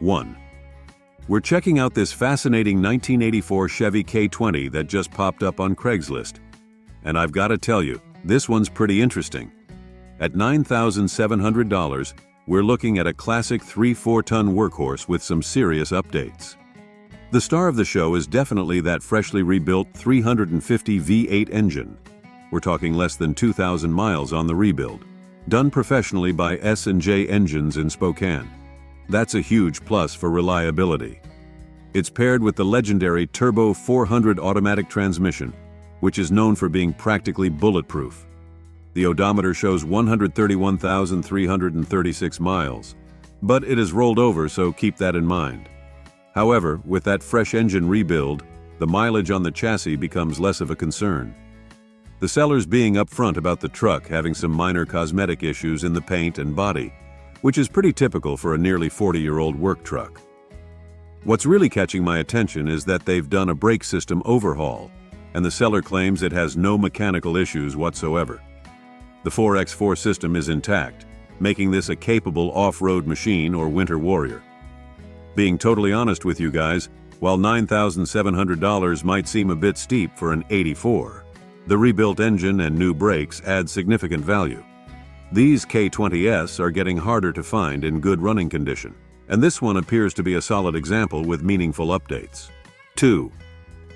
1. We're checking out this fascinating 1984 Chevy K20 that just popped up on Craigslist. And I've got to tell you, this one's pretty interesting. At $9,700, we're looking at a classic 3/4-ton workhorse with some serious updates. The star of the show is definitely that freshly rebuilt 350 V8 engine. We're talking less than 2,000 miles on the rebuild, done professionally by S&J Engines in Spokane. That's a huge plus for reliability. It's paired with the legendary Turbo 400 automatic transmission, which is known for being practically bulletproof. The odometer shows 131,336 miles, but it is rolled over, so keep that in mind. However, with that fresh engine rebuild, the mileage on the chassis becomes less of a concern. The sellers being upfront about the truck having some minor cosmetic issues in the paint and body, which is pretty typical for a nearly 40-year-old work truck. What's really catching my attention is that they've done a brake system overhaul, and the seller claims it has no mechanical issues whatsoever. The 4x4 system is intact, making this a capable off-road machine or winter warrior. Being totally honest with you guys, while $9,700 might seem a bit steep for an 84, the rebuilt engine and new brakes add significant value. These K20s are getting harder to find in good running condition, and this one appears to be a solid example with meaningful updates. 2.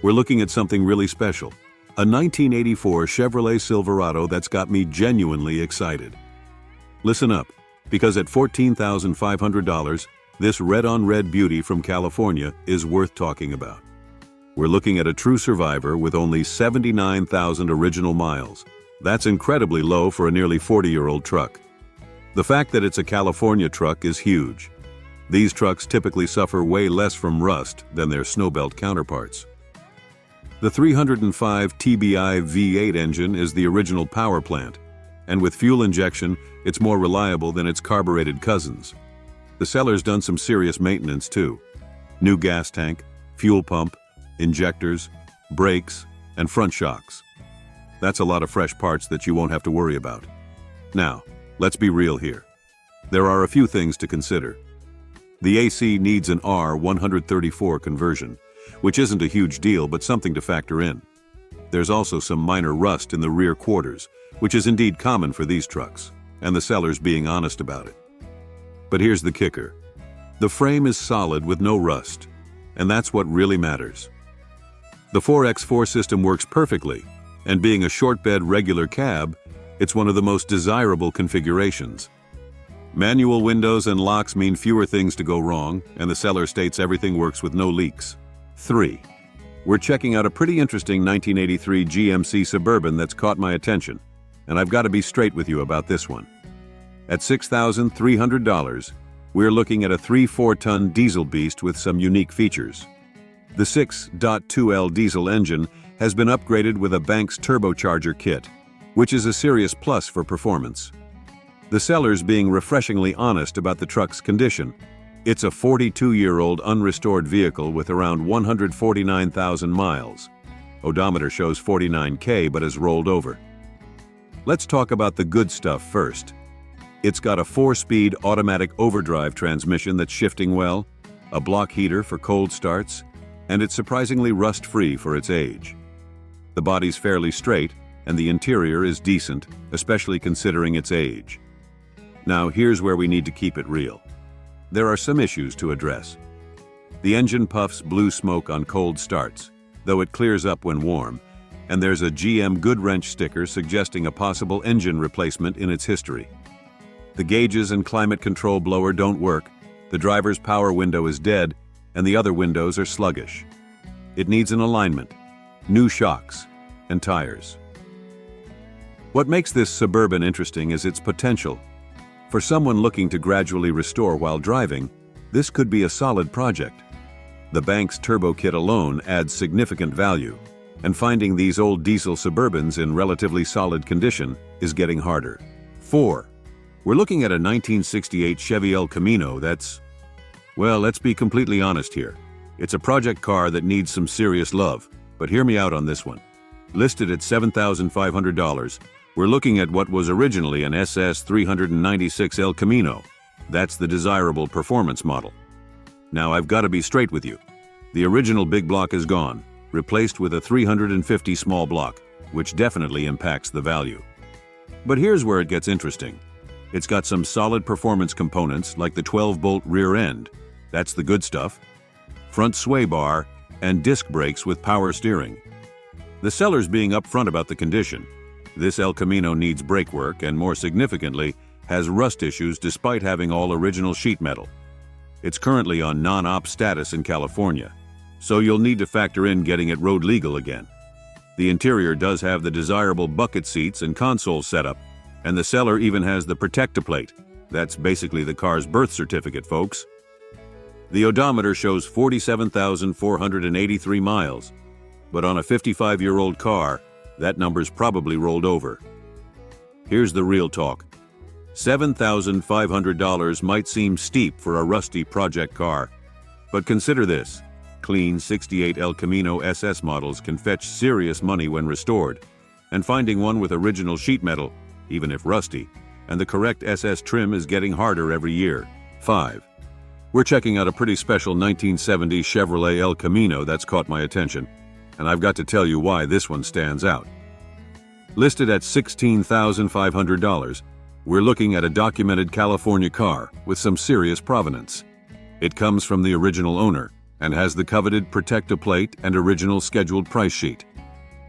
We're looking at something really special, a 1984 Chevrolet Silverado that's got me genuinely excited. Listen up, because at $14,500, this red-on-red beauty from California is worth talking about. We're looking at a true survivor with only 79,000 original miles. That's incredibly low for a nearly 40-year-old truck. The fact that it's a California truck is huge. These trucks typically suffer way less from rust than their snowbelt counterparts. The 305 TBI V8 engine is the original power plant, and with fuel injection, it's more reliable than its carbureted cousins. The seller's done some serious maintenance too. New gas tank, fuel pump, injectors, brakes, and front shocks. That's a lot of fresh parts that you won't have to worry about. Now, let's be real here. There are a few things to consider. The AC needs an R134 conversion, which isn't a huge deal but something to factor in. There's also some minor rust in the rear quarters, which is indeed common for these trucks, and the seller's being honest about it. But here's the kicker. The frame is solid with no rust, and that's what really matters. The 4x4 system works perfectly, and being a short bed regular cab, it's one of the most desirable configurations. Manual windows and locks mean fewer things to go wrong, and the seller states everything works with no leaks. 3. We're checking out a pretty interesting 1983 GMC Suburban that's caught my attention, and I've got to be straight with you about this one. At $6,300, we're looking at a 3/4-ton diesel beast with some unique features. The 6.2L diesel engine has been upgraded with a Banks turbocharger kit, which is a serious plus for performance. The seller's being refreshingly honest about the truck's condition. It's a 42-year-old unrestored vehicle with around 149,000 miles. Odometer shows 49K but is rolled over. Let's talk about the good stuff first. It's got a 4-speed automatic overdrive transmission that's shifting well, a block heater for cold starts, and it's surprisingly rust-free for its age. The body's fairly straight, and the interior is decent, especially considering its age. Now here's where we need to keep it real. There are some issues to address. The engine puffs blue smoke on cold starts, though it clears up when warm, and there's a GM Good Wrench sticker suggesting a possible engine replacement in its history. The gauges and climate control blower don't work, the driver's power window is dead, and the other windows are sluggish. It needs an alignment, new shocks, and tires. What makes this Suburban interesting is its potential. For someone looking to gradually restore while driving, this could be a solid project. The Banks Turbo Kit alone adds significant value, and finding these old diesel Suburbans in relatively solid condition is getting harder. 4. We're looking at a 1968 Chevy El Camino that's, well, let's be completely honest here. It's a project car that needs some serious love, but hear me out on this one. Listed at $7,500, we're looking at what was originally an SS 396 El Camino. That's the desirable performance model. Now I've got to be straight with you. The original big block is gone, replaced with a 350 small block, which definitely impacts the value. But here's where it gets interesting. It's got some solid performance components like the 12-bolt rear end, that's the good stuff, front sway bar, and disc brakes with power steering. The seller's being upfront about the condition. This El Camino needs brake work and, more significantly, has rust issues despite having all original sheet metal. It's currently on non-op status in California, so you'll need to factor in getting it road legal again. The interior does have the desirable bucket seats and console setup, and the seller even has the Protect-A-Plate. That's basically the car's birth certificate, folks. The odometer shows 47,483 miles, but on a 55-year-old car, that number's probably rolled over. Here's the real talk. $7,500 might seem steep for a rusty project car, but consider this. Clean 68 El Camino SS models can fetch serious money when restored, and finding one with original sheet metal, even if rusty, and the correct SS trim is getting harder every year. 5. We're checking out a pretty special 1970 Chevrolet El Camino that's caught my attention, and I've got to tell you why this one stands out. Listed at $16,500, we're looking at a documented California car with some serious provenance. It comes from the original owner and has the coveted Protect-A-Plate and original scheduled price sheet.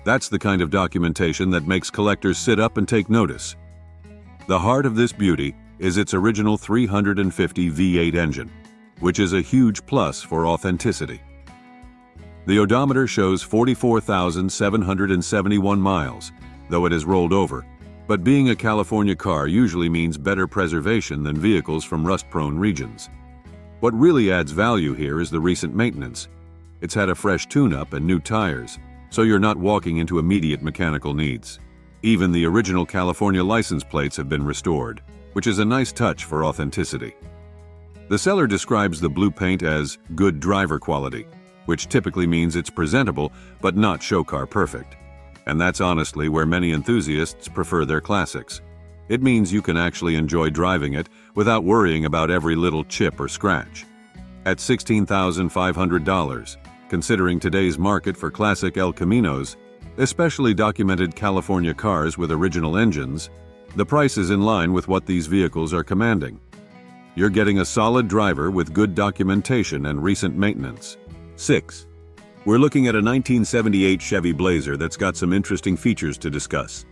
That's the kind of documentation that makes collectors sit up and take notice. The heart of this beauty is its original 350 V8 engine, which is a huge plus for authenticity. The odometer shows 44,771 miles, though it has rolled over, but being a California car usually means better preservation than vehicles from rust-prone regions. What really adds value here is the recent maintenance. It's had a fresh tune-up and new tires, so you're not walking into immediate mechanical needs. Even the original California license plates have been restored, which is a nice touch for authenticity. The seller describes the blue paint as good driver quality, which typically means it's presentable but not show car perfect. And that's honestly where many enthusiasts prefer their classics. It means you can actually enjoy driving it without worrying about every little chip or scratch. At $16,500, considering today's market for classic El Caminos, especially documented California cars with original engines, the price is in line with what these vehicles are commanding. You're getting a solid driver with good documentation and recent maintenance. 6. We're looking at a 1978 Chevy Blazer that's got some interesting features to discuss.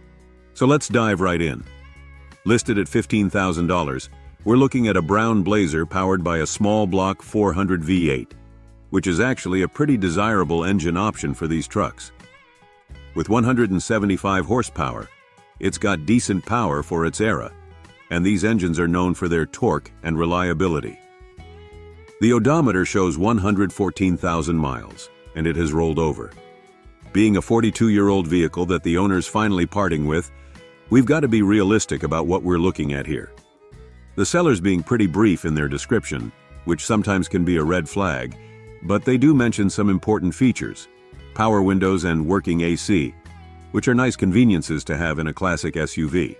So let's dive right in. Listed at $15,000, we're looking at a brown Blazer powered by a small block 400 V8, which is actually a pretty desirable engine option for these trucks. With 175 horsepower, it's got decent power for its era, and these engines are known for their torque and reliability. The odometer shows 114,000 miles, and it has rolled over. Being a 42-year-old vehicle that the owner's finally parting with, we've got to be realistic about what we're looking at here. The seller's being pretty brief in their description, which sometimes can be a red flag, but they do mention some important features: power windows and working AC, which are nice conveniences to have in a classic SUV.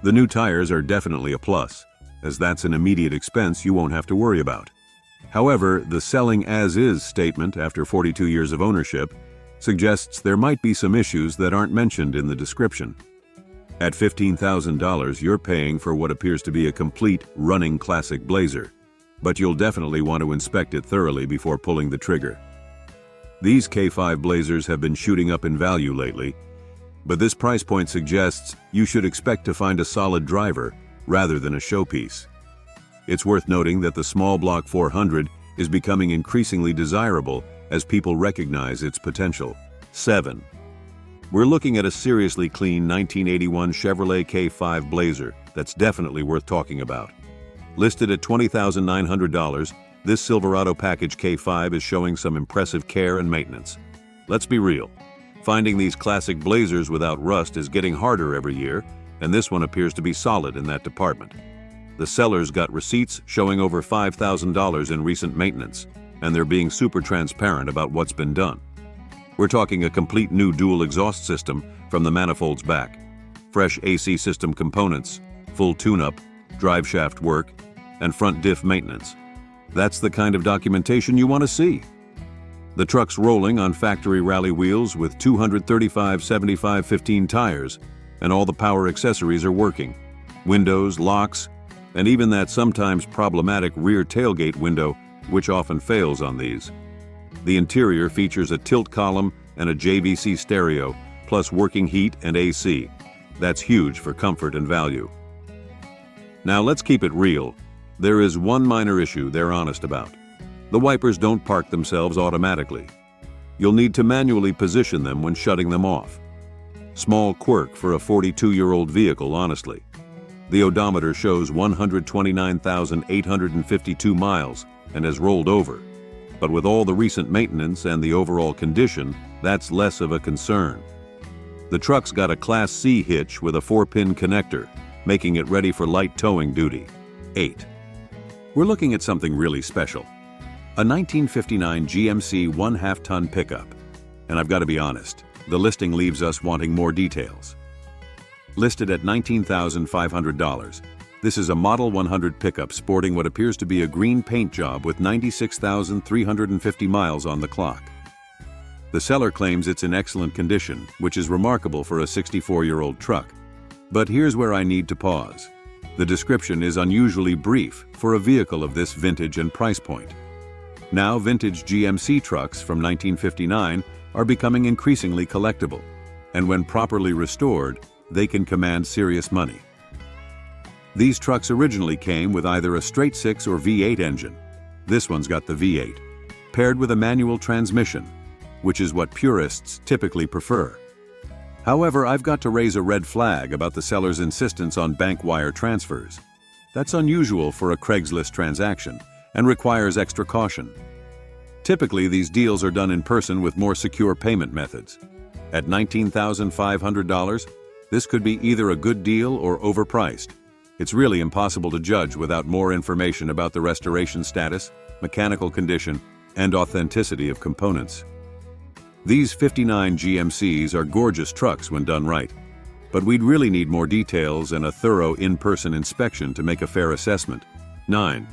The new tires are definitely a plus, as that's an immediate expense you won't have to worry about. However, the selling as-is statement after 42 years of ownership suggests there might be some issues that aren't mentioned in the description. At $15,000, you're paying for what appears to be a complete running classic Blazer, but you'll definitely want to inspect it thoroughly before pulling the trigger. These K5 Blazers have been shooting up in value lately, but this price point suggests you should expect to find a solid driver rather than a showpiece. It's worth noting that the small block 400 is becoming increasingly desirable as people recognize its potential. 7. We're looking at a seriously clean 1981 Chevrolet K5 Blazer that's definitely worth talking about. Listed at $20,900, this Silverado Package K5 is showing some impressive care and maintenance. Let's be real. Finding these classic Blazers without rust is getting harder every year, and this one appears to be solid in that department. The seller's got receipts showing over $5,000 in recent maintenance, and they're being super transparent about what's been done. We're talking a complete new dual exhaust system from the manifolds back, fresh AC system components, full tune-up, drive shaft work, and front diff maintenance. That's the kind of documentation you want to see. The truck's rolling on factory rally wheels with 235 75/15 tires, and all the power accessories are working. Windows, locks, and even that sometimes problematic rear tailgate window, which often fails on these. The interior features a tilt column and a JVC stereo, plus working heat and AC. That's huge for comfort and value. Now let's keep it real. There is one minor issue they're honest about. The wipers don't park themselves automatically. You'll need to manually position them when shutting them off. Small quirk for a 42-year-old vehicle, honestly. The odometer shows 129,852 miles and has rolled over. But with all the recent maintenance and the overall condition, that's less of a concern. The truck's got a Class C hitch with a 4-pin connector, making it ready for light towing duty. 8. We're looking at something really special. A 1959 GMC 1/2-ton pickup. And I've got to be honest, the listing leaves us wanting more details. Listed at $19,500, this is a Model 100 pickup sporting what appears to be a green paint job with 96,350 miles on the clock. The seller claims it's in excellent condition, which is remarkable for a 64-year-old truck. But here's where I need to pause. The description is unusually brief for a vehicle of this vintage and price point. Now, vintage GMC trucks from 1959 are becoming increasingly collectible, and when properly restored, they can command serious money. These trucks originally came with either a straight-six or V8 engine. This one's got the V8, paired with a manual transmission, which is what purists typically prefer. However, I've got to raise a red flag about the seller's insistence on bank wire transfers. That's unusual for a Craigslist transaction and requires extra caution. Typically, these deals are done in person with more secure payment methods. At $19,500, this could be either a good deal or overpriced. It's really impossible to judge without more information about the restoration status, mechanical condition, and authenticity of components. These 59 GMCs are gorgeous trucks when done right, but we'd really need more details and a thorough in-person inspection to make a fair assessment. 9.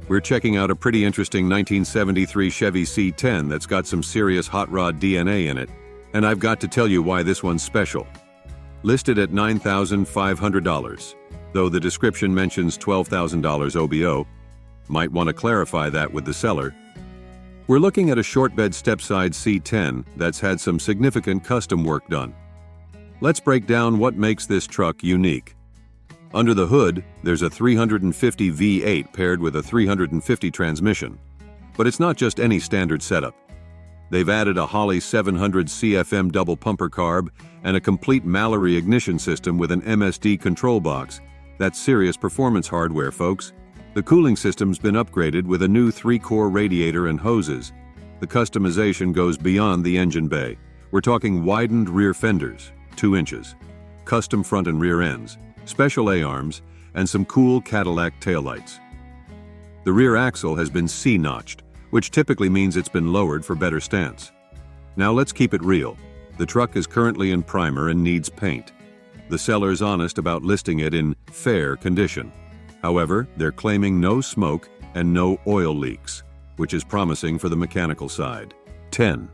We're checking out a pretty interesting 1973 Chevy C10 that's got some serious hot rod DNA in it, and I've got to tell you why this one's special. Listed at $9,500, though the description mentions $12,000 OBO. Might want to clarify that with the seller. We're looking at a short bed stepside C10 that's had some significant custom work done. Let's break down what makes this truck unique. Under the hood, there's a 350 V8 paired with a 350 transmission. But it's not just any standard setup. They've added a Holley 700 CFM double pumper carb and a complete Mallory ignition system with an MSD control box. That's serious performance hardware, folks. The cooling system's been upgraded with a new 3-core radiator and hoses. The customization goes beyond the engine bay. We're talking widened rear fenders, 2 inches, custom front and rear ends, special A-arms, and some cool Cadillac taillights. The rear axle has been C-notched, which typically means it's been lowered for better stance. Now let's keep it real. The truck is currently in primer and needs paint. The seller's honest about listing it in fair condition. However, they're claiming no smoke and no oil leaks, which is promising for the mechanical side. 10.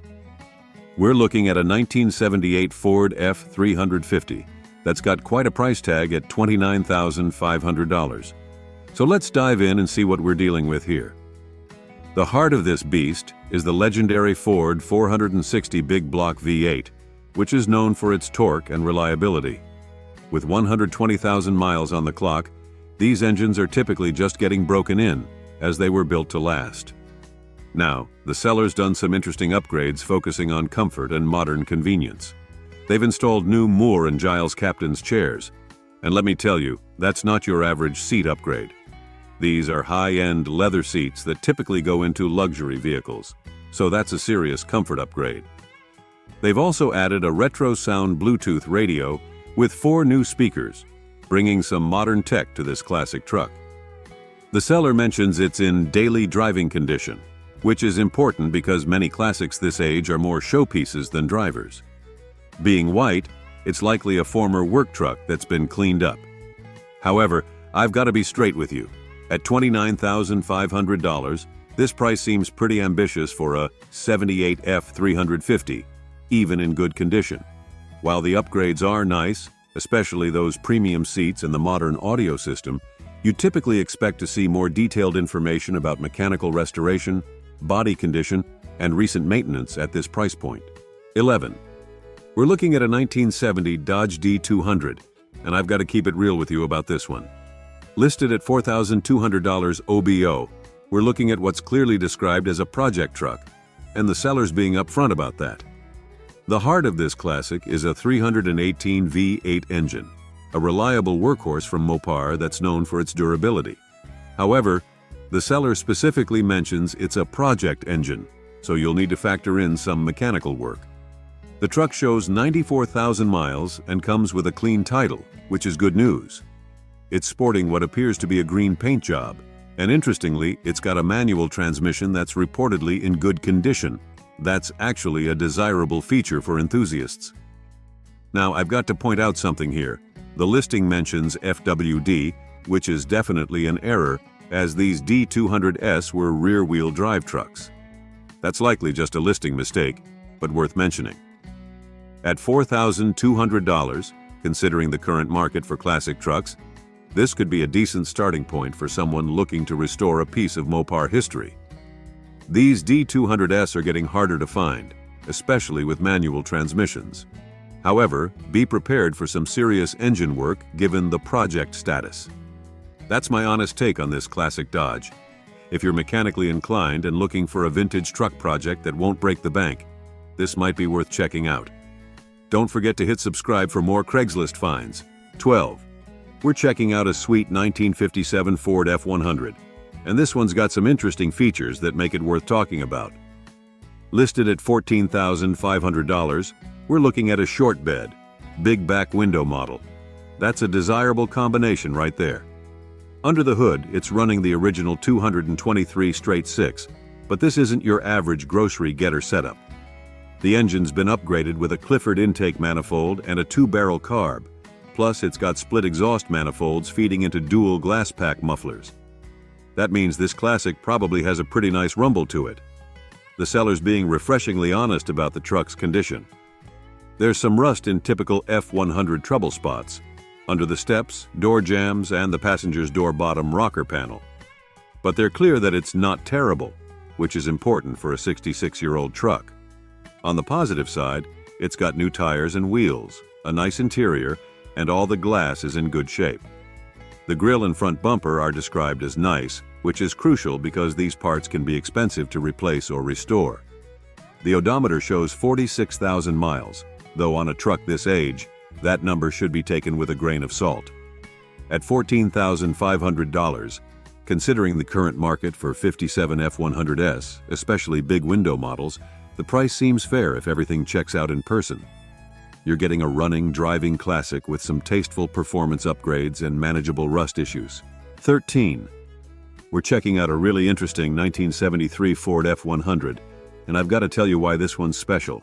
We're looking at a 1978 Ford F350 that's got quite a price tag at $29,500. So let's dive in and see what we're dealing with here. The heart of this beast is the legendary Ford 460 big block V8, which is known for its torque and reliability. With 120,000 miles on the clock, these engines are typically just getting broken in, as they were built to last. Now, the seller's done some interesting upgrades focusing on comfort and modern convenience. They've installed new Moore and Giles Captain's chairs, and let me tell you, that's not your average seat upgrade. These are high-end leather seats that typically go into luxury vehicles, so that's a serious comfort upgrade. They've also added a retro sound Bluetooth radio with 4 new speakers, bringing some modern tech to this classic truck. The seller mentions it's in daily driving condition, which is important because many classics this age are more showpieces than drivers. Being white, it's likely a former work truck that's been cleaned up. However, I've got to be straight with you. At $29,500, this price seems pretty ambitious for a 78 F350, even in good condition. While the upgrades are nice, especially those premium seats and the modern audio system, you typically expect to see more detailed information about mechanical restoration, body condition, and recent maintenance at this price point. 11. We're looking at a 1970 Dodge D200, and I've got to keep it real with you about this one. Listed at $4,200 OBO, we're looking at what's clearly described as a project truck, and the seller's being upfront about that. The heart of this classic is a 318 V8 engine, a reliable workhorse from Mopar that's known for its durability. However, the seller specifically mentions it's a project engine, so you'll need to factor in some mechanical work. The truck shows 94,000 miles and comes with a clean title, which is good news. It's sporting what appears to be a green paint job, and interestingly, it's got a manual transmission that's reportedly in good condition. That's actually a desirable feature for enthusiasts. Now, I've got to point out something here. The listing mentions FWD, which is definitely an error, as these D200S were rear-wheel drive trucks. That's likely just a listing mistake, but worth mentioning. At $4,200, considering the current market for classic trucks, this could be a decent starting point for someone looking to restore a piece of Mopar history. These D200S are getting harder to find, especially with manual transmissions. However, be prepared for some serious engine work given the project status. That's my honest take on this classic Dodge. If you're mechanically inclined and looking for a vintage truck project that won't break the bank, this might be worth checking out. Don't forget to hit subscribe for more Craigslist finds. 12. We're checking out a sweet 1957 Ford F100, and this one's got some interesting features that make it worth talking about. Listed at $14,500, we're looking at a short bed, big back window model. That's a desirable combination right there. Under the hood, it's running the original 223 straight-six, but this isn't your average grocery getter setup. The engine's been upgraded with a Clifford intake manifold and a 2-barrel carb, plus it's got split exhaust manifolds feeding into dual glass pack mufflers. That means this classic probably has a pretty nice rumble to it. The seller's being refreshingly honest about the truck's condition. There's some rust in typical F100 trouble spots, under the steps, door jambs, and the passenger's door bottom rocker panel. But they're clear that it's not terrible, which is important for a 66-year-old truck. On the positive side, it's got new tires and wheels, a nice interior, and all the glass is in good shape. The grille and front bumper are described as nice, which is crucial because these parts can be expensive to replace or restore. The odometer shows 46,000 miles, though on a truck this age, that number should be taken with a grain of salt. At $14,500, considering the current market for 57 F100S, especially big window models, the price seems fair if everything checks out in person. You're getting a running, driving classic with some tasteful performance upgrades and manageable rust issues. 13. We're checking out a really interesting 1973 Ford F100, and I've got to tell you why this one's special.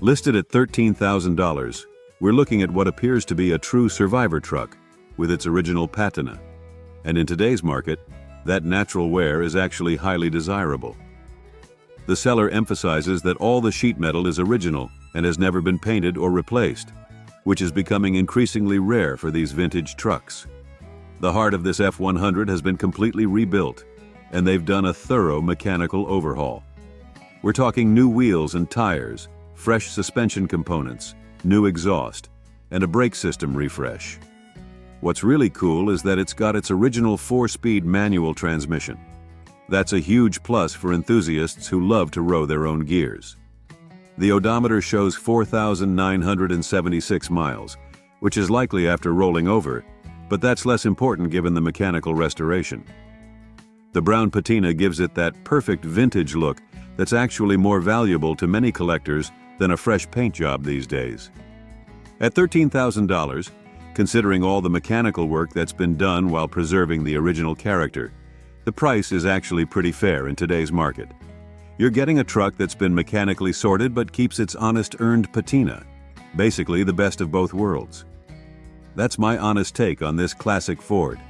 Listed at $13,000, we're looking at what appears to be a true survivor truck with its original patina. And in today's market, that natural wear is actually highly desirable. The seller emphasizes that all the sheet metal is original and has never been painted or replaced, which is becoming increasingly rare for these vintage trucks. The heart of this F100 has been completely rebuilt, and they've done a thorough mechanical overhaul. We're talking new wheels and tires, fresh suspension components, new exhaust, and a brake system refresh. What's really cool is that it's got its original 4-speed manual transmission. That's a huge plus for enthusiasts who love to row their own gears. The odometer shows 4,976 miles, which is likely after rolling over, but that's less important given the mechanical restoration. The brown patina gives it that perfect vintage look that's actually more valuable to many collectors than a fresh paint job these days. At $13,000, considering all the mechanical work that's been done while preserving the original character, the price is actually pretty fair in today's market. You're getting a truck that's been mechanically sorted but keeps its honest earned patina, basically the best of both worlds. That's my honest take on this classic Ford.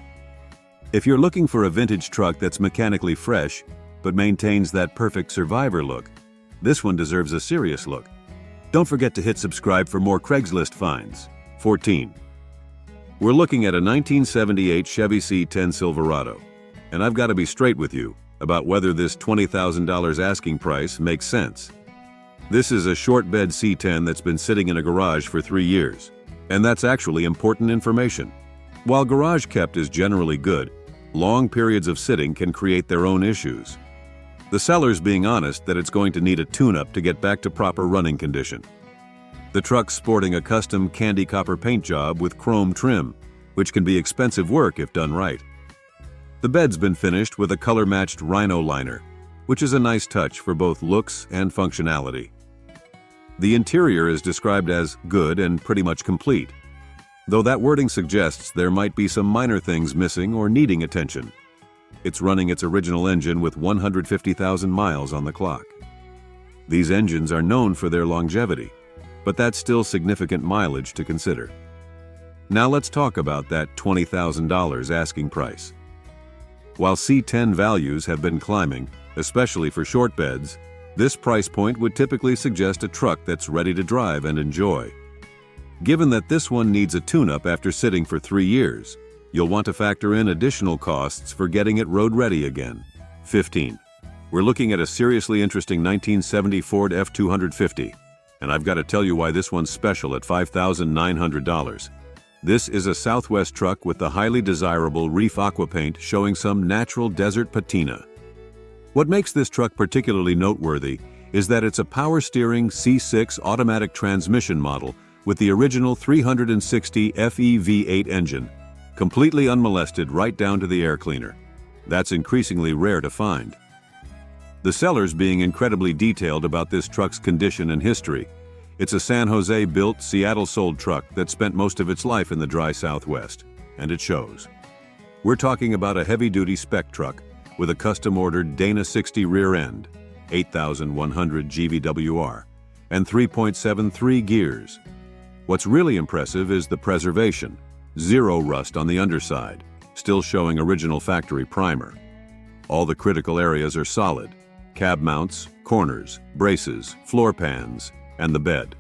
If you're looking for a vintage truck that's mechanically fresh, but maintains that perfect survivor look, this one deserves a serious look. Don't forget to hit subscribe for more Craigslist finds. 14. We're looking at a 1978 Chevy C10 Silverado, and I've got to be straight with you about whether this $20,000 asking price makes sense. This is a short bed C10 that's been sitting in a garage for 3 years, and that's actually important information. While garage kept is generally good, long periods of sitting can create their own issues. The seller's being honest that it's going to need a tune-up to get back to proper running condition. The truck's sporting a custom candy copper paint job with chrome trim, which can be expensive work if done right. The bed's been finished with a color-matched rhino liner, which is a nice touch for both looks and functionality. The interior is described as good and pretty much complete, though that wording suggests there might be some minor things missing or needing attention. It's running its original engine with 150,000 miles on the clock. These engines are known for their longevity, but that's still significant mileage to consider. Now let's talk about that $20,000 asking price. While C10 values have been climbing, especially for short beds, this price point would typically suggest a truck that's ready to drive and enjoy. Given that this one needs a tune-up after sitting for 3 years, you'll want to factor in additional costs for getting it road-ready again. 15. We're looking at a seriously interesting 1970 Ford F-250, and I've got to tell you why this one's special at $5,900. This is a Southwest truck with the highly desirable Reef Aqua paint showing some natural desert patina. What makes this truck particularly noteworthy is that it's a power-steering C6 automatic transmission model with the original 360 FE V8 engine, completely unmolested right down to the air cleaner. That's increasingly rare to find. The seller's being incredibly detailed about this truck's condition and history. It's a San Jose-built, Seattle-sold truck that spent most of its life in the dry Southwest, and it shows. We're talking about a heavy-duty spec truck with a custom-ordered Dana 60 rear end, 8,100 GVWR, and 3.73 gears. What's really impressive is the preservation. Zero rust on the underside, still showing original factory primer. All the critical areas are solid: cab mounts, corners, braces, floor pans, and the bed.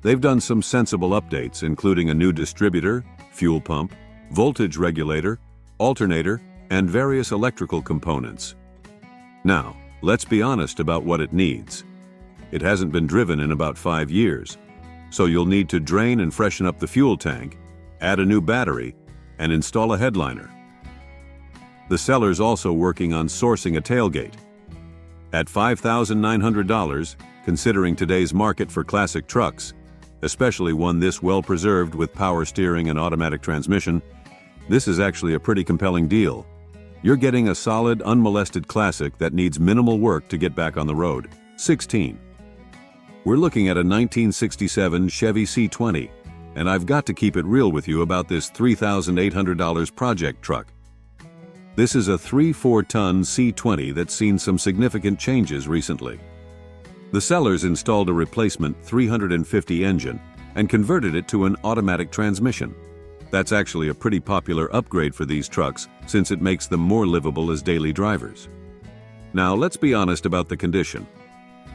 They've done some sensible updates, including a new distributor, fuel pump, voltage regulator, alternator, and various electrical components. Now, let's be honest about what it needs. It hasn't been driven in about 5 years, so you'll need to drain and freshen up the fuel tank, add a new battery, and install a headliner. The seller's also working on sourcing a tailgate. At $5,900, considering today's market for classic trucks, especially one this well-preserved with power steering and automatic transmission, this is actually a pretty compelling deal. You're getting a solid, unmolested classic that needs minimal work to get back on the road. 16. We're looking at a 1967 Chevy C20, and I've got to keep it real with you about this $3,800 project truck. This is a 3/4-ton C20 that's seen some significant changes recently. The sellers installed a replacement 350 engine and converted it to an automatic transmission. That's actually a pretty popular upgrade for these trucks since it makes them more livable as daily drivers. Now let's be honest about the condition.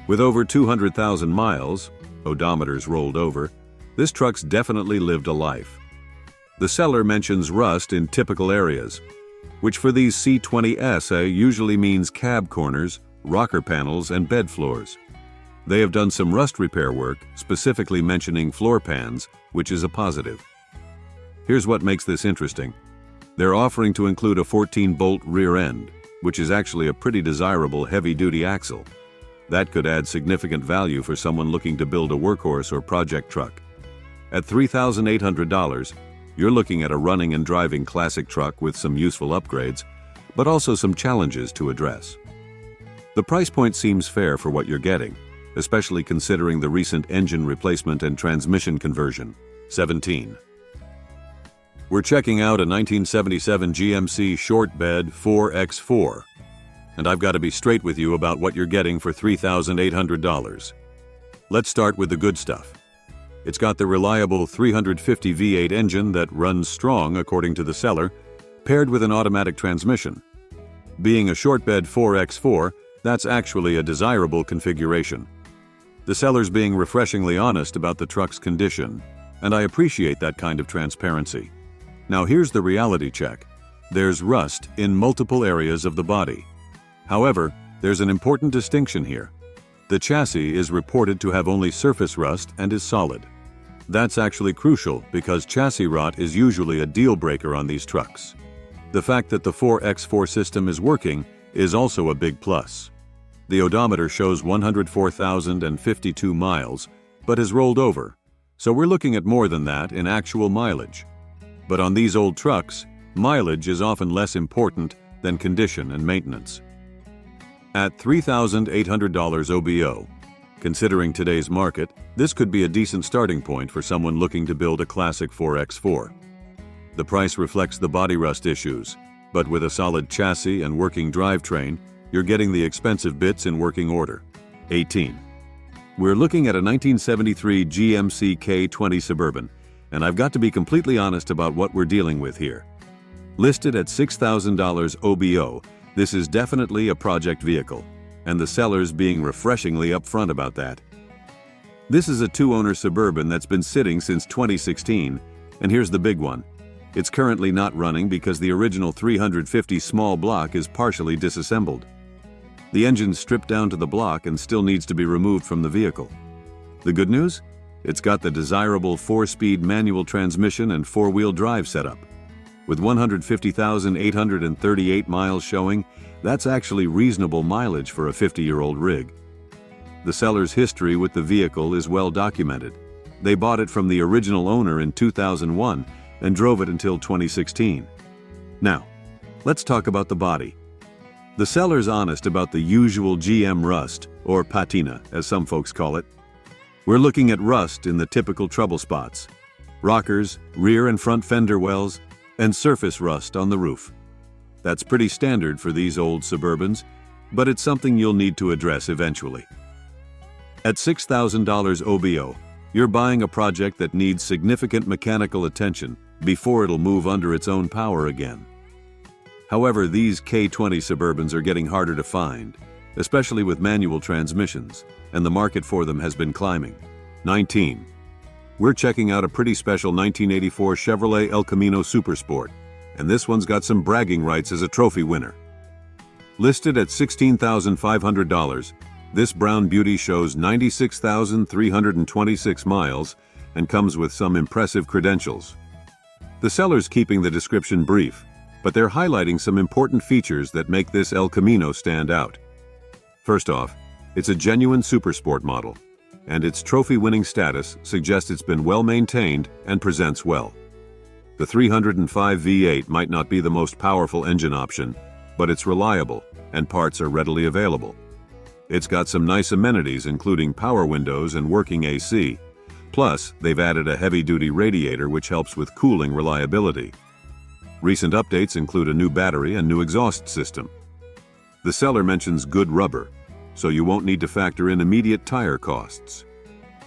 With over 200,000 miles, odometers rolled over, this truck's definitely lived a life. The seller mentions rust in typical areas, which for these C20S usually means cab corners, rocker panels, and bed floors. They have done some rust repair work, specifically mentioning floor pans, which is a positive. Here's what makes this interesting. They're offering to include a 14-bolt rear end, which is actually a pretty desirable heavy-duty axle. That could add significant value for someone looking to build a workhorse or project truck. At $3,800, you're looking at a running and driving classic truck with some useful upgrades, but also some challenges to address. The price point seems fair for what you're getting, especially considering the recent engine replacement and transmission conversion. 17. We're checking out a 1977 GMC short bed 4x4, and I've got to be straight with you about what you're getting for $3,800. Let's start with the good stuff. It's got the reliable 350 V8 engine that runs strong according to the seller, paired with an automatic transmission. Being a short bed 4x4, that's actually a desirable configuration. The seller's being refreshingly honest about the truck's condition, and I appreciate that kind of transparency. Now here's the reality check. There's rust in multiple areas of the body. However, there's an important distinction here. The chassis is reported to have only surface rust and is solid. That's actually crucial because chassis rot is usually a deal breaker on these trucks. The fact that the 4x4 system is working is also a big plus. The odometer shows 104,052 miles, but has rolled over, so we're looking at more than that in actual mileage. But on these old trucks, mileage is often less important than condition and maintenance. At $3,800 OBO, considering today's market, this could be a decent starting point for someone looking to build a classic 4x4. The price reflects the body rust issues, but with a solid chassis and working drivetrain, you're getting the expensive bits in working order. 18. We're looking at a 1973 GMC K20 Suburban, and I've got to be completely honest about what we're dealing with here. Listed at $6,000 OBO, this is definitely a project vehicle, and the seller's being refreshingly upfront about that. This is a two-owner Suburban that's been sitting since 2016, and here's the big one. It's currently not running because the original 350 small block is partially disassembled. The engine's stripped down to the block and still needs to be removed from the vehicle. The good news? It's got the desirable 4-speed manual transmission and 4-wheel drive setup. With 150,838 miles showing, that's actually reasonable mileage for a 50-year-old rig. The seller's history with the vehicle is well documented. They bought it from the original owner in 2001 and drove it until 2016. Now, let's talk about the body. The seller's honest about the usual GM rust, or patina, as some folks call it. We're looking at rust in the typical trouble spots: rockers, rear and front fender wells, and surface rust on the roof. That's pretty standard for these old Suburbans, but it's something you'll need to address eventually. At $6,000 OBO, you're buying a project that needs significant mechanical attention before it'll move under its own power again. However, these K20 Suburbans are getting harder to find, especially with manual transmissions, and the market for them has been climbing. 19. We're checking out a pretty special 1984 Chevrolet El Camino Supersport, and this one's got some bragging rights as a trophy winner. Listed at $16,500, this brown beauty shows 96,326 miles and comes with some impressive credentials. The seller's keeping the description brief, but they're highlighting some important features that make this El Camino stand out. First off, it's a genuine supersport model, and its trophy-winning status suggests it's been well maintained and presents well. The 305 V8 might not be the most powerful engine option, but it's reliable, and parts are readily available. It's got some nice amenities including power windows and working AC. Plus, they've added a heavy-duty radiator which helps with cooling reliability. Recent updates include a new battery and new exhaust system. The seller mentions good rubber, so you won't need to factor in immediate tire costs.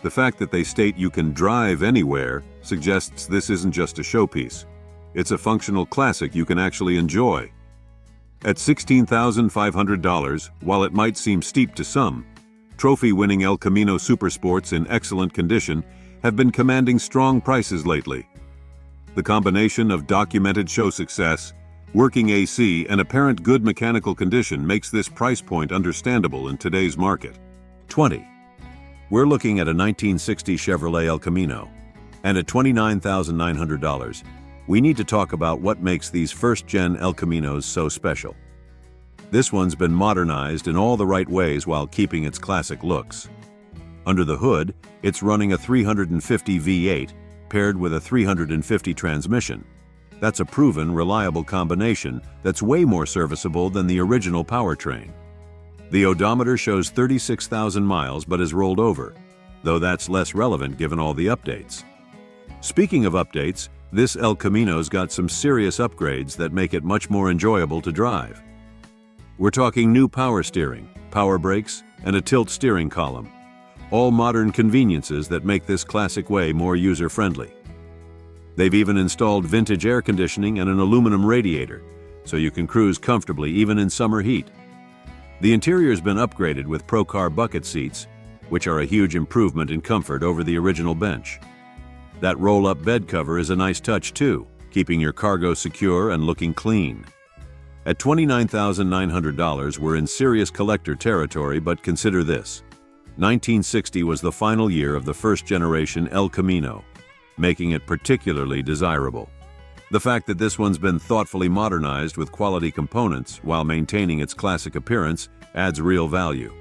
The fact that they state you can drive anywhere suggests this isn't just a showpiece. It's a functional classic you can actually enjoy. At $16,500, while it might seem steep to some, trophy-winning El Camino Supersports in excellent condition have been commanding strong prices lately. The combination of documented show success, working AC, and apparent good mechanical condition makes this price point understandable in today's market. 20. We're looking at a 1960 Chevrolet El Camino, and at $29,900, we need to talk about what makes these first-gen El Caminos so special. This one's been modernized in all the right ways while keeping its classic looks. Under the hood, it's running a 350 V8 paired with a 350 transmission. That's a proven, reliable combination that's way more serviceable than the original powertrain. The odometer shows 36,000 miles but has rolled over, though that's less relevant given all the updates. Speaking of updates, this El Camino's got some serious upgrades that make it much more enjoyable to drive. We're talking new power steering, power brakes, and a tilt steering column. All modern conveniences that make this classic way more user-friendly. They've even installed vintage air conditioning and an aluminum radiator, so you can cruise comfortably even in summer heat. The interior's been upgraded with Pro-Car bucket seats, which are a huge improvement in comfort over the original bench. That roll-up bed cover is a nice touch too, keeping your cargo secure and looking clean. At $29,900, we're in serious collector territory, but consider this. 1960 was the final year of the first-generation El Camino, making it particularly desirable. The fact that this one's been thoughtfully modernized with quality components while maintaining its classic appearance adds real value.